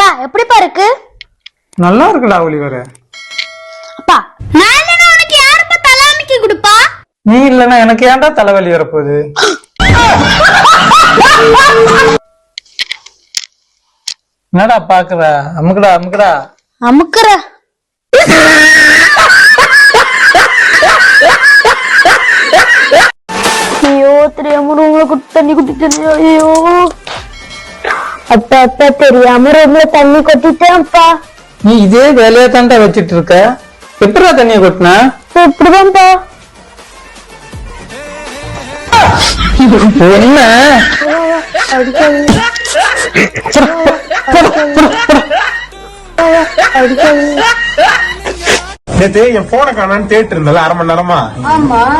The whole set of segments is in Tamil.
அப்பா எப்படிப்பா இருக்கு? நல்லா இருக்குடா ஒளிவர. அப்பா நான் இல்லனா உனக்கு யாருப்பா தலாமிக்கு கொடுப்பா? நீ இல்லனா எனக்கு ஏன்டா தலைவலி வரப்போகுது? என்னடா பாக்குற? அமுக்குடா அமுக்குடா. அமுக்குற. ஐயோ தெரியாம ரூம்ல தண்ணி குடிச்சேன். ஐயோ அப்பா அப்பா தெரியாம ரூம்ல தண்ணி கொட்டிட்டேன்ப்பா. நீ இதே வேலையா தான்டா வச்சிட்டு இருக்க. எப்படா தண்ணிய கொட்டின? எப்படிதான்ப்பா? என்ன நேத்து என் போனை காணான்னு தேட்டு இருந்தல அரை மணி நேரமா.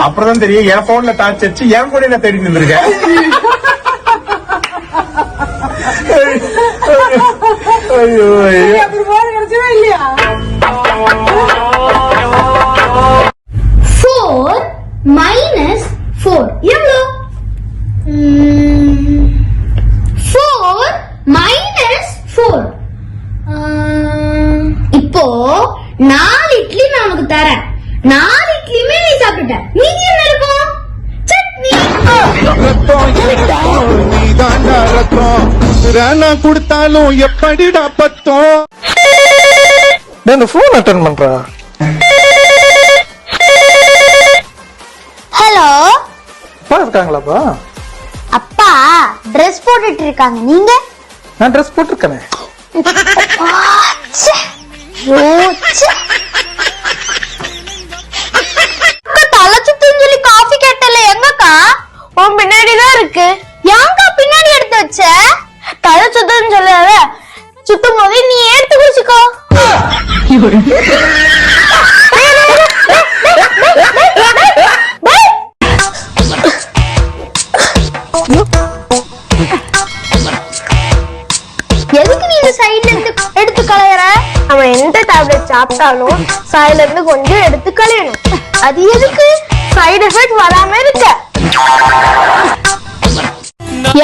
அப்புறம் தெரியும் என் போன்ல டார்ச் அடிச்சு என் கூட என்ன தேடி நின்றுருக்கேன். ஐயோ ஐயோ. 4 minus 4 எவ்வளோ? 4 minus 4. இப்போ 4 இட்லி நான் உனக்கு தரேன். 4 இட்லியுமே நீ சாப்பிட்ட. மீதி என்ன இருக்கும்? சட்னி. கொடுத்தாலும் எப்படிடா பத்தோம். இந்த போன் அட்டன் பண்றா. ஹலோ அப்பா இருக்காங்களாப்பா? அப்பா Dress போட்டுட்டு இருக்காங்க. நீங்க? நான் ட்ரெஸ் போட்டிருக்கேனே. தலை சுத்துன்னு சொல்லி காஃபி கேட்டல எங்கக்கா? உன் பின்னாடிதான் இருக்கு. ஏங்கா பின்னாடி எடுத்து வச்ச? தலை சுத்துன்னு சொல்லாத. சுத்தும் போது நீ எடுத்து குடிச்சுக்கோ. எதுக்கு நீ இந்த சைடுல எடுத்து களையற? அவன் எந்த டேப்லெட் சாப்பிட்டாலும் சைடுல இருந்து கொஞ்சம் எடுத்து களையணும். அது எதுக்கு? சைடு எஃபெக்ட் வராம இருக்க.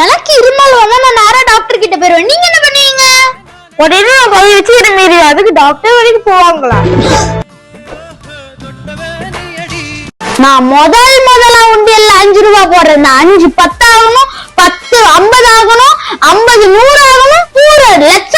எனக்கு இருமல் வந்தா நான் நேரா டாக்டர் கிட்ட போயிருவேன். நீங்க என்ன பண்ணுவீங்க? உடனே நான் போய் வச்சு மீறி அதுக்கு டாக்டர் வரைக்கும் போவாங்களா? நான் முதலா உண்டியல்ல 5 ரூபாய் போடுறேன். 5 10 ஆகணும், 10 50 ஆகணும், 50 100 ஆகணும், 100 லட்சம்